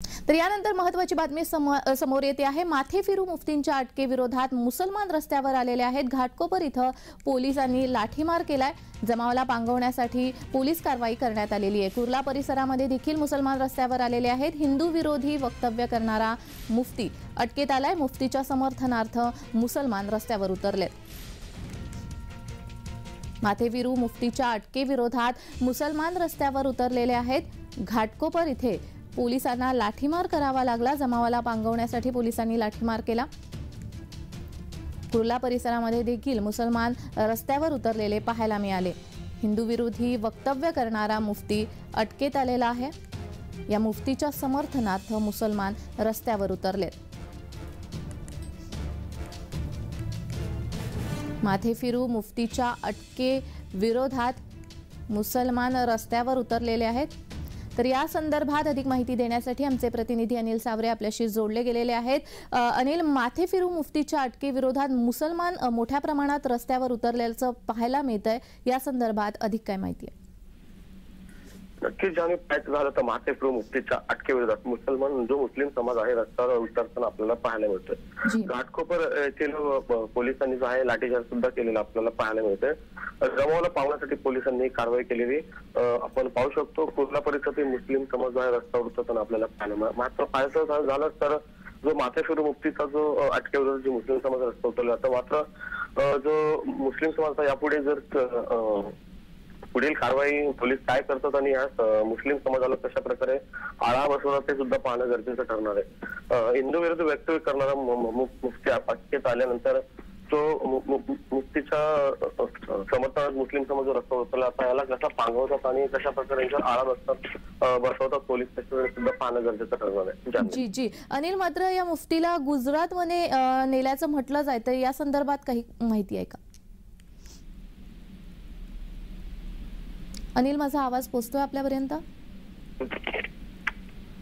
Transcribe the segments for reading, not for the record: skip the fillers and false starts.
तर यानंतर महत्त्वाची बातमी समोर येते आहे। माथेफिरू मुफ्तींच्या अटकेविरोधात मुसलमान रस्त्यावर आलेले आहेत। घाटकोपर इथं पोलिसांनी लाठीमार केलाय। जमावाला पांगवण्यासाठी पोलीस कारवाई करण्यात आलेली आहे। कुर्ला परिसरामध्ये देखील मुसलमान रस्त्यावर आलेले आहेत। हिंदू विरोधी वक्तव्य करणारा मुफ्ती अटकेत आलाय। मुफ्तीच्या समर्थनार्थ मुसलमान रस्त्यावर उतरलेत। माथेफिरू मुफ्तीच्या अटकेविरोधात मुसलमान रस्त्यावर उतरलेले आहेत। घाटकोपर इथे पोलिसांना लाठीमार करावा लागला। जमावाला पांगवण्यासाठी पोलिसांनी लाठीमार केला। कुर्ला परिसरामध्ये देखील मुसलमान रस्त्यावर उतरलेले पाहायला मिळाले। हिंदू विरोधी वक्तव्य करणारा मुफ्ती अटकेत आलेला आहे। या मुफ्तीच्या समर्थनार्थ मुसलमान रस्त्यावर उतरलेत। माथेफिरू मुफ्तीच्या अटकेविरोधात मुसलमान रस्त्यावर उतरलेले आहेत। तर या संदर्भात अधिक माहिती देण्यासाठी आमचे प्रतिनिधी अनिल सावरे आपल्याशी जोडले गेलेले आहेत। अनिल, माथेफिरू मुफ्तीच्या अटकेविरोधात मुसलमान मोठ्या प्रमाणात रस्त्यावर उतरल्याचं पाहायला मिळतंय। या संदर्भात अधिक काय माहिती आहे? नक्कीच ज्याने पॅच झालं तर माथेफिरू मुफ्तीच्या अटकेविरोधात मुस्लिम समाज आहे रस्त्यावर उतरताना आपल्याला पाहायला मिळतोय। घाटकोपर येथील पोलिसांनी जो आहे लाठीचार्ज सुद्धा केलेला आपल्याला पाहायला मिळतोय। जमावाला पावण्यासाठी पोलिसांनी कारवाई केलेली आपण पाहू शकतो। कुर्ला परिसरातील मुस्लिम समाज जो आहे रस्त्यावर उतरताना आपल्याला पाहायला मात्र पाहायचं झालं तर जो माथेफिरू मुफ्तीचा जो अटकेविरोधात जो मुस्लिम समाज रस्ता उतरला तर मात्र जो मुस्लिम समाज यापुढे जर पुढील कारवाई पोलीस काय करतात आणि या मुस्लिम समाजाला कशा प्रकारे आळा बसवतात ते सुद्धा पाहणं गरजेचं ठरणार आहे। हिंदू विरुद्ध वक्तव्य करणारा मुफ्ती अटकेत आल्यानंतर जो मुफ्तीच्या समर्थनात मुस्लिम समाज रस्ता उतरला आता याला कसा पांगवतात आणि कशा प्रकारे यांच्यावर आळा बसवतात पोलीस त्याच्याकडे सुद्धा पाहणं गरजेचं ठरणार आहे। जी जी अनिल, मात्र या मुफ्तीला गुजरातमध्ये नेल्याचं म्हटलं जाय तर या संदर्भात काही माहिती आहे का? अनिल, माझा आवाज पोहोचतोय आपल्यापर्यंत?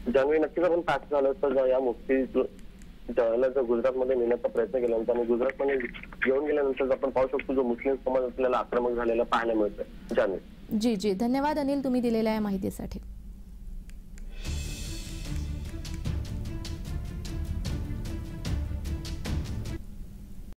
जान्हवी, नक्कीच आपण पॅच झालं तर या मुफ्ती ज्याला जर गुजरातमध्ये नेण्याचा प्रयत्न केल्यानंतर आणि गुजरातमध्ये घेऊन गेल्यानंतर आपण पाहू शकतो जो मुस्लिम समाज आपल्याला आक्रमक झालेला पाहायला मिळतोय। जान्हवी जी जी धन्यवाद अनिल, तुम्ही दिलेल्या या माहितीसाठी।